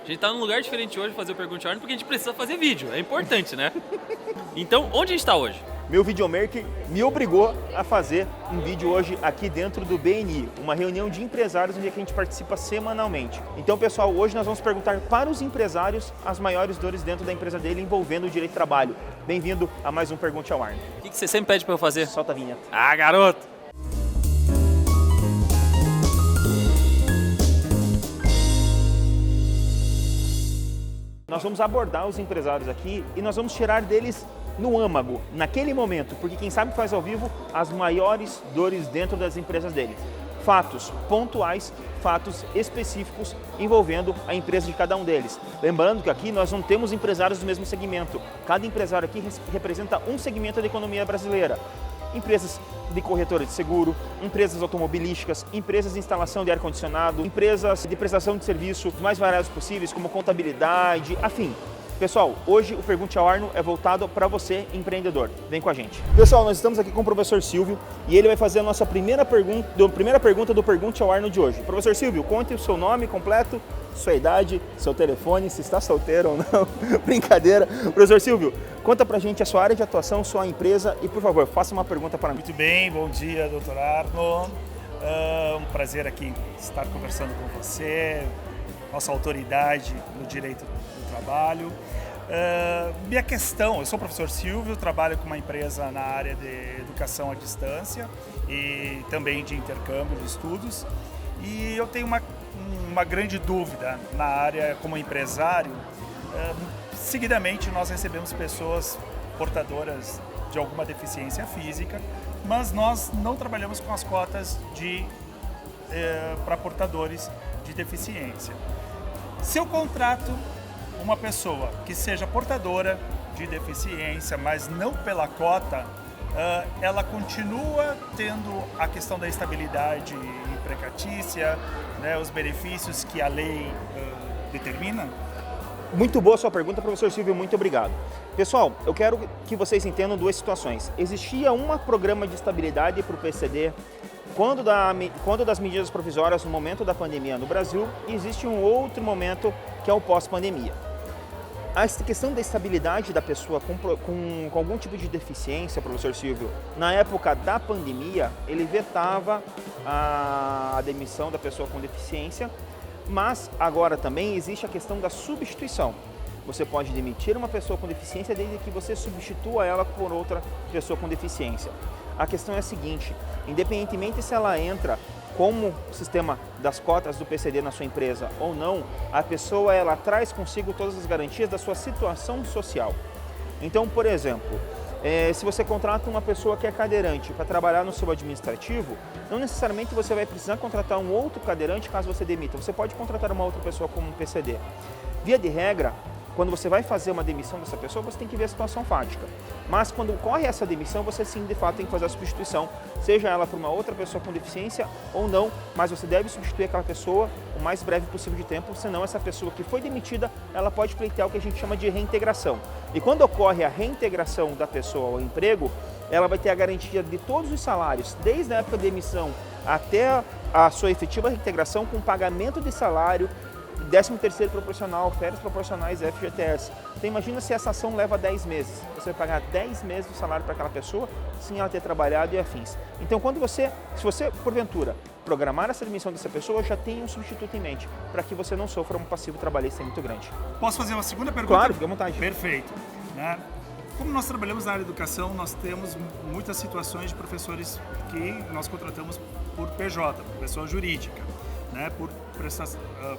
A gente tá num lugar diferente hoje fazer o Pergunte ao Arno porque a gente precisa fazer vídeo, é importante, né? Então, onde a gente tá hoje? Meu videomaker me obrigou a fazer um vídeo hoje aqui dentro do BNI, uma reunião de empresários onde a gente participa semanalmente. Então, pessoal, hoje nós vamos perguntar para os empresários as maiores dores dentro da empresa dele envolvendo o direito de trabalho. Bem-vindo a mais um Pergunte ao Arno. O que você sempre pede pra eu fazer? Solta a vinheta. Ah, garoto! Nós vamos abordar os empresários aqui e nós vamos tirar deles no âmago, naquele momento, porque quem sabe faz ao vivo as maiores dores dentro das empresas deles. Fatos pontuais, fatos específicos envolvendo a empresa de cada um deles. Lembrando que aqui nós não temos empresários do mesmo segmento. Cada empresário aqui representa um segmento da economia brasileira. Empresas de corretora de seguro, empresas automobilísticas, empresas de instalação de ar-condicionado, empresas de prestação de serviço mais variados possíveis, como contabilidade, afim. Pessoal, hoje o Pergunte ao Arno é voltado para você, empreendedor. Vem com a gente. Pessoal, nós estamos aqui com o professor Silvio e ele vai fazer a nossa primeira pergunta do Pergunte ao Arno de hoje. Professor Silvio, conte o seu nome completo, sua idade, seu telefone, se está solteiro ou não. Brincadeira. Professor Silvio, conta pra gente a sua área de atuação, sua empresa e, por favor, faça uma pergunta para mim. Muito bem, bom dia, doutor Arno. Um prazer aqui estar conversando com você, nossa autoridade no direito do trabalho. Minha questão, eu sou o professor Silvio, trabalho com uma empresa na área de educação à distância e também de intercâmbio de estudos. E eu tenho uma grande dúvida na área como empresário. Seguidamente nós recebemos pessoas portadoras de alguma deficiência física, mas nós não trabalhamos com as cotas para portadores de deficiência. Se eu contrato uma pessoa que seja portadora de deficiência, mas não pela cota, ela continua tendo a questão da estabilidade empregatícia, né, os benefícios que a lei determina? Muito boa sua pergunta, professor Silvio, muito obrigado. Pessoal, eu quero que vocês entendam duas situações. Existia um programa de estabilidade para o PCD quando das medidas provisórias no momento da pandemia no Brasil, e existe um outro momento que é o pós-pandemia. A questão da estabilidade da pessoa com algum tipo de deficiência, professor Silvio, na época da pandemia, ele vetava a demissão da pessoa com deficiência, mas agora também existe a questão da substituição. Você pode demitir uma pessoa com deficiência desde que você substitua ela por outra pessoa com deficiência. A questão é a seguinte, independentemente se ela entra como sistema das cotas do PCD na sua empresa ou não, a pessoa ela traz consigo todas as garantias da sua situação social. Então, por exemplo, se você contrata uma pessoa que é cadeirante para trabalhar no seu administrativo, não necessariamente você vai precisar contratar um outro cadeirante caso você demita. Você pode contratar uma outra pessoa como um PCD. Via de regra, quando você vai fazer uma demissão dessa pessoa, você tem que ver a situação fática. Mas quando ocorre essa demissão, você sim, de fato, tem que fazer a substituição, seja ela por uma outra pessoa com deficiência ou não, mas você deve substituir aquela pessoa o mais breve possível de tempo, senão essa pessoa que foi demitida, ela pode pleitear o que a gente chama de reintegração. E quando ocorre a reintegração da pessoa ao emprego, ela vai ter a garantia de todos os salários, desde a época de demissão até a sua efetiva reintegração, com pagamento de salário, 13º proporcional, férias proporcionais, FGTS. Então imagina se essa ação leva 10 meses. Você vai pagar 10 meses do salário para aquela pessoa, sem ela ter trabalhado e afins. Então se você, porventura, programar essa demissão dessa pessoa, já tem um substituto em mente, para que você não sofra um passivo trabalhista muito grande. Posso fazer uma segunda pergunta? Claro, fique à vontade. Perfeito. Como nós trabalhamos na área de educação, nós temos muitas situações de professores que nós contratamos por PJ, por pessoa jurídica, né,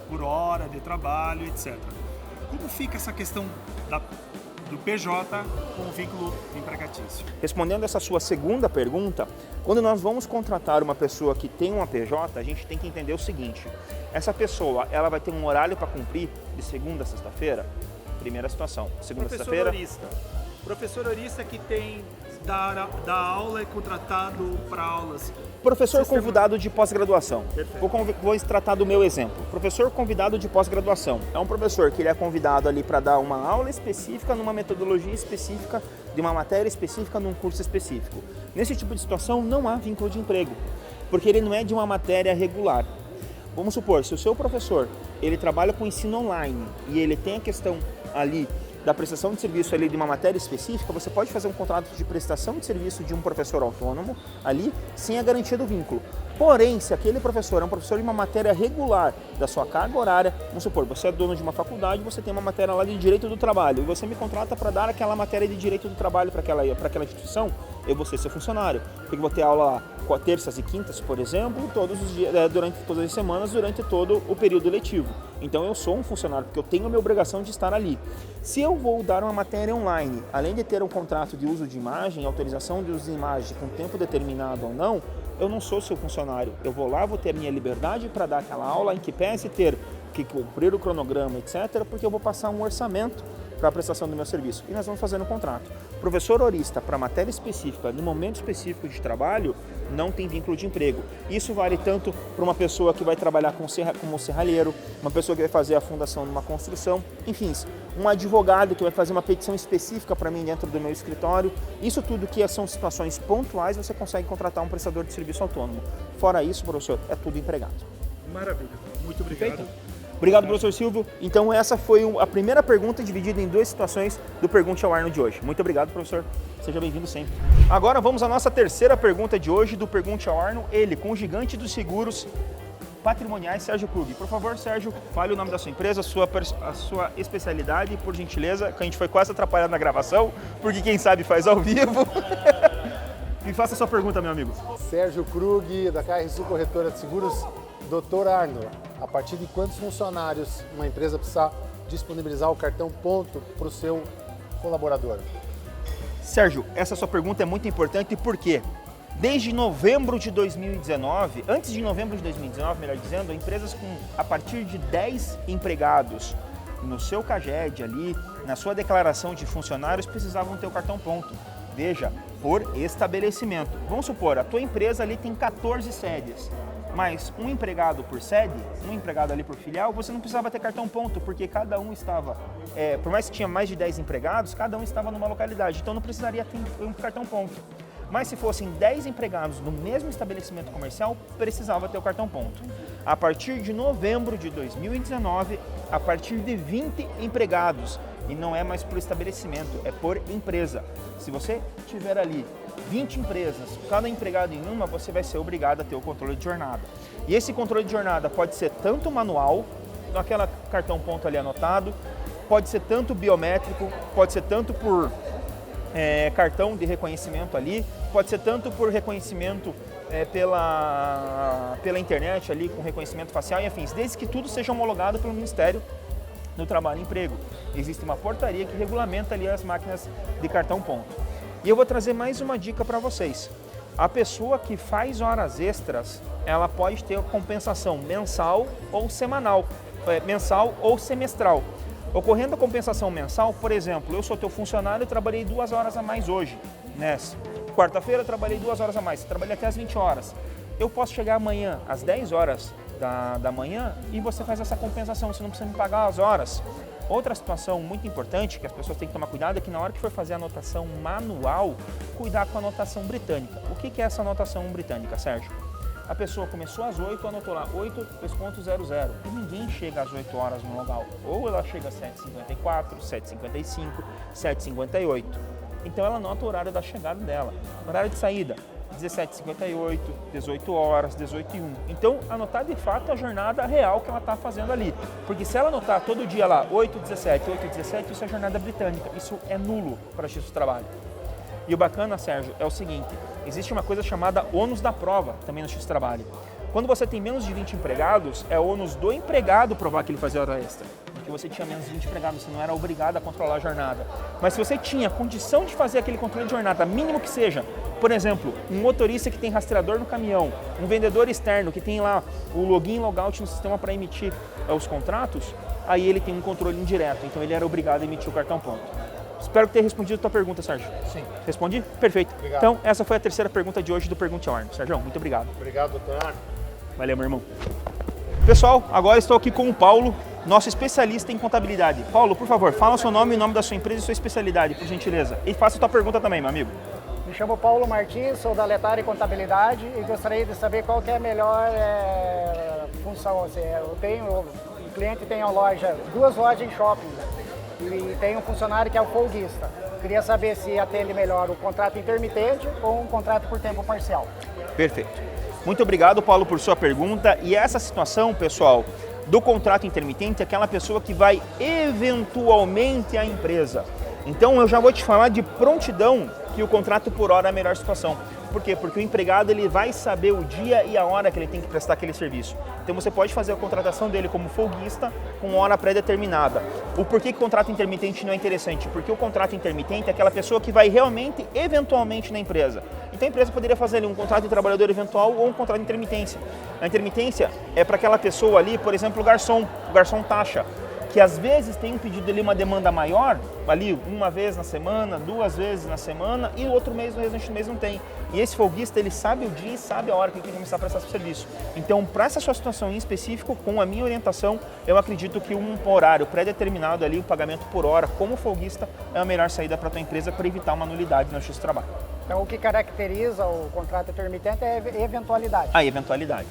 por hora de trabalho, etc. Como fica essa questão do PJ com o vínculo empregatício? Respondendo essa sua segunda pergunta, quando nós vamos contratar uma pessoa que tem uma PJ, a gente tem que entender o seguinte: essa pessoa ela vai ter um horário para cumprir de segunda a sexta-feira? Primeira situação. Segunda a sexta-feira. Professor horista que tem da aula é contratado para aulas. Professor convidado de pós-graduação. Vou tratar do meu exemplo. Professor convidado de pós-graduação. É um professor que ele é convidado ali para dar uma aula específica, numa metodologia específica, de uma matéria específica, num curso específico. Nesse tipo de situação não há vínculo de emprego, porque ele não é de uma matéria regular. Vamos supor, se o seu professor, ele trabalha com ensino online e ele tem a questão ali da prestação de serviço ali de uma matéria específica, você pode fazer um contrato de prestação de serviço de um professor autônomo ali, sem a garantia do vínculo. Porém, se aquele professor é um professor de uma matéria regular da sua carga horária, vamos supor, você é dono de uma faculdade, você tem uma matéria lá de direito do trabalho e você me contrata para dar aquela matéria de direito do trabalho para aquela instituição, eu vou ser seu funcionário, porque vou ter aula lá terças e quintas, por exemplo, todos os dias, durante todas as semanas, durante todo o período letivo. Então eu sou um funcionário, porque eu tenho a minha obrigação de estar ali. Se eu vou dar uma matéria online, além de ter um contrato de uso de imagem, autorização de uso de imagem com tempo determinado ou não, eu não sou seu funcionário. Eu vou lá, vou ter minha liberdade para dar aquela aula em que pese ter que cumprir o cronograma, etc., porque eu vou passar um orçamento para a prestação do meu serviço. E nós vamos fazer um contrato. Professor horista para matéria específica, no momento específico de trabalho, não tem vínculo de emprego. Isso vale tanto para uma pessoa que vai trabalhar como serralheiro, uma pessoa que vai fazer a fundação de uma construção, enfim, um advogado que vai fazer uma petição específica para mim dentro do meu escritório. Isso tudo que são situações pontuais, você consegue contratar um prestador de serviço autônomo. Fora isso, professor, é tudo empregado. Maravilha. Muito obrigado. Perfeito. Obrigado, professor Silvio. Então essa foi a primeira pergunta dividida em duas situações do Pergunte ao Arno de hoje. Muito obrigado, professor. Seja bem-vindo sempre. Agora vamos à nossa terceira pergunta de hoje do Pergunte ao Arno. Ele, com o gigante dos seguros patrimoniais, Sérgio Krug. Por favor, Sérgio, fale o nome da sua empresa, a sua especialidade, por gentileza, que a gente foi quase atrapalhado na gravação, porque quem sabe faz ao vivo. Me faça a sua pergunta, meu amigo. Sérgio Krug, da KRSU Corretora de Seguros. Doutor Arno, a partir de quantos funcionários uma empresa precisa disponibilizar o cartão ponto para o seu colaborador? Sérgio, essa sua pergunta é muito importante porque desde novembro de 2019, antes de novembro de 2019, melhor dizendo, empresas com a partir de 10 empregados no seu CAGED ali, na sua declaração de funcionários, precisavam ter o cartão ponto. Veja, por estabelecimento. Vamos supor, a tua empresa ali tem 14 sedes. Mas um empregado por sede, um empregado ali por filial, você não precisava ter cartão ponto, porque cada um estava, por mais que tinha mais de 10 empregados, cada um estava numa localidade, então não precisaria ter um cartão ponto. Mas se fossem 10 empregados no mesmo estabelecimento comercial, precisava ter o cartão ponto. A partir de novembro de 2019, a partir de 20 empregados, e não é mais por estabelecimento, é por empresa. Se você tiver ali 20 empresas, cada empregado em uma, você vai ser obrigado a ter o controle de jornada. E esse controle de jornada pode ser tanto manual, naquela cartão ponto ali anotado, pode ser tanto biométrico, pode ser tanto por cartão de reconhecimento ali, pode ser tanto por reconhecimento pela internet ali, com reconhecimento facial e afins, desde que tudo seja homologado pelo Ministério do Trabalho e Emprego. Existe uma portaria que regulamenta ali as máquinas de cartão ponto. E eu vou trazer mais uma dica para vocês. A pessoa que faz horas extras, ela pode ter compensação mensal ou semanal, mensal ou semestral. Ocorrendo a compensação mensal, por exemplo, eu sou teu funcionário e trabalhei 2 horas a mais hoje. Nessa quarta-feira eu trabalhei 2 horas a mais, trabalhei até às 20 horas. Eu posso chegar amanhã às 10 horas da manhã e você faz essa compensação, você não precisa me pagar as horas. Outra situação muito importante que as pessoas têm que tomar cuidado é que na hora que for fazer a anotação manual, cuidar com a anotação britânica. O que é essa anotação britânica, Sérgio? A pessoa começou às 8, anotou lá 8.00 e ninguém chega às 8 horas no local. Ou ela chega às 7h54, 7h55, 7h58. Então ela anota o horário da chegada dela. Horário de saída, 17h58, 18 horas, 18h01. Então, anotar de fato a jornada real que ela está fazendo ali. Porque se ela anotar todo dia lá 8h17, 8h17, isso é jornada britânica. Isso é nulo para a justiça do trabalho. E o bacana, Sérgio, é o seguinte, existe uma coisa chamada ônus da prova também no justiça do trabalho. Quando você tem menos de 20 empregados, é ônus do empregado provar que ele fazia hora extra. Porque você tinha menos de 20 empregados, você não era obrigado a controlar a jornada. Mas se você tinha condição de fazer aquele controle de jornada, mínimo que seja, por exemplo, um motorista que tem rastreador no caminhão, um vendedor externo que tem lá o login e logout no sistema para emitir os contratos, aí ele tem um controle indireto, então ele era obrigado a emitir o cartão ponto. Espero ter respondido a tua pergunta, Sérgio. Sim. Respondi? Perfeito. Obrigado. Então, essa foi a terceira pergunta de hoje do Pergunte ao Arno. Sérgio, muito obrigado. Obrigado, doutor Arno. Valeu, meu irmão. Pessoal, agora estou aqui com o Paulo, nosso especialista em contabilidade. Paulo, por favor, fala o seu nome, o nome da sua empresa e sua especialidade, por gentileza. E faça a tua pergunta também, meu amigo. Me chamo Paulo Martins, sou da Letare Contabilidade e gostaria de saber qual que é a melhor função. Assim, o cliente tem uma loja, 2 lojas em shopping e tem um funcionário que é o folguista. Queria saber se atende melhor o contrato intermitente ou um contrato por tempo parcial. Perfeito. Muito obrigado, Paulo, por sua pergunta. E essa situação, pessoal, do contrato intermitente é aquela pessoa que vai eventualmente à empresa. Então eu já vou te falar de prontidão que o contrato por hora é a melhor situação. Por quê? Porque o empregado ele vai saber o dia e a hora que ele tem que prestar aquele serviço. Então você pode fazer a contratação dele como folguista com hora pré-determinada. O porquê que o contrato intermitente não é interessante? Porque o contrato intermitente é aquela pessoa que vai realmente, eventualmente na empresa. Então a empresa poderia fazer ali um contrato de trabalhador eventual ou um contrato de intermitência. A intermitência é para aquela pessoa ali, por exemplo, o garçom taxa, que às vezes tem um pedido ali, uma demanda maior, ali uma vez na semana, 2 vezes na semana, e o outro mês, no restante do mês não tem. E esse folguista, ele sabe o dia e sabe a hora que ele tem que começar a prestar serviço. Então, para essa sua situação em específico, com a minha orientação, eu acredito que um horário pré-determinado ali, o pagamento por hora, como folguista, é a melhor saída para a tua empresa para evitar uma nulidade no justiça do trabalho. Então, o que caracteriza o contrato intermitente é a eventualidade. A eventualidade.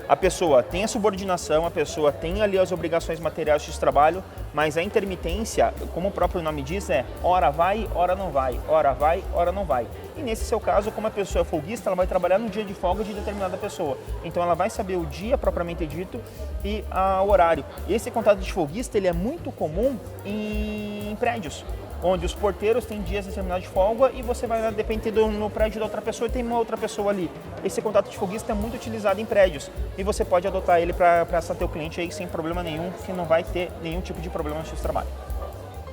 A pessoa tem a subordinação, a pessoa tem ali as obrigações materiais de trabalho, mas a intermitência, como o próprio nome diz, é hora vai, hora não vai, hora vai, hora não vai. E nesse seu caso, como a pessoa é folguista, ela vai trabalhar no dia de folga de determinada pessoa. Então ela vai saber o dia propriamente dito e o horário. E esse contrato de folguista, ele é muito comum em prédios, onde os porteiros têm dias determinados de folga e você vai, dependendo no prédio da outra pessoa, e tem uma outra pessoa ali. Esse contrato de folguista é muito utilizado em prédios e você pode adotar ele para prestar teu cliente aí sem problema nenhum, que não vai ter nenhum tipo de problema no seu trabalho.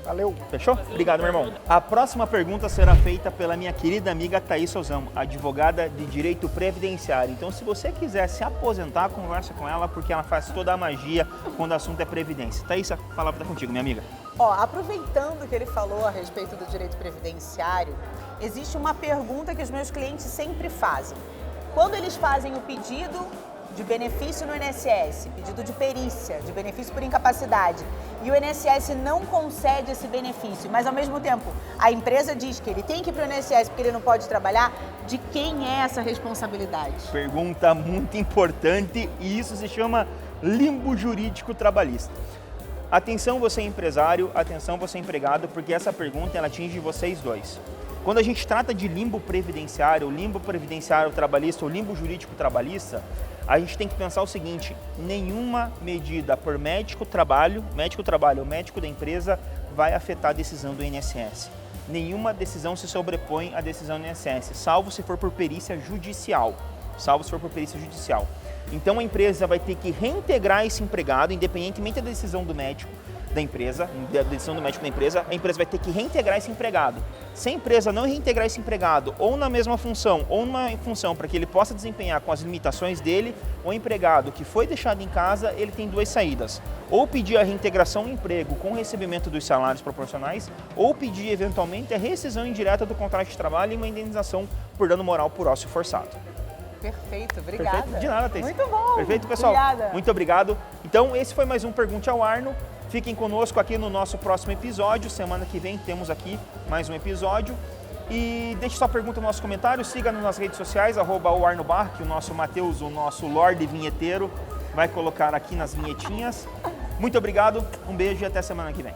Valeu. Fechou? Obrigado, meu irmão. A próxima pergunta será feita pela minha querida amiga Thaís Souzão, advogada de direito previdenciário. Então, se você quiser se aposentar, conversa com ela, porque ela faz toda a magia quando o assunto é previdência. Thaís, a palavra está contigo, minha amiga. Aproveitando que ele falou a respeito do direito previdenciário, existe uma pergunta que os meus clientes sempre fazem. Quando eles fazem o pedido de benefício no INSS, pedido de perícia, de benefício por incapacidade, e o INSS não concede esse benefício, mas ao mesmo tempo a empresa diz que ele tem que ir para o INSS porque ele não pode trabalhar, de quem é essa responsabilidade? Pergunta muito importante e isso se chama limbo jurídico trabalhista. Atenção você empresário, atenção você empregado, porque essa pergunta ela atinge vocês dois. Quando a gente trata de limbo previdenciário trabalhista ou limbo jurídico trabalhista, a gente tem que pensar o seguinte: nenhuma medida por médico trabalho ou médico da empresa vai afetar a decisão do INSS. Nenhuma decisão se sobrepõe à decisão do INSS, salvo se for por perícia judicial. Então a empresa vai ter que reintegrar esse empregado, independentemente da decisão do médico da empresa, a empresa vai ter que reintegrar esse empregado. Se a empresa não reintegrar esse empregado ou na mesma função ou numa função para que ele possa desempenhar com as limitações dele, o empregado que foi deixado em casa, ele tem 2 saídas. Ou pedir a reintegração no emprego com recebimento dos salários proporcionais, ou pedir eventualmente a rescisão indireta do contrato de trabalho e uma indenização por dano moral por ócio forçado. Perfeito, obrigada. Perfeito? De nada, Thaís. Muito bom. Perfeito, pessoal. Obrigada. Muito obrigado. Então, esse foi mais um Pergunte ao Arno. Fiquem conosco aqui no nosso próximo episódio. Semana que vem temos aqui mais um episódio. E deixe sua pergunta no nosso comentário. Siga-nos nas redes sociais, @oarnobar, que o nosso Matheus, o nosso Lorde Vinheteiro, vai colocar aqui nas vinhetinhas. Muito obrigado, um beijo e até semana que vem.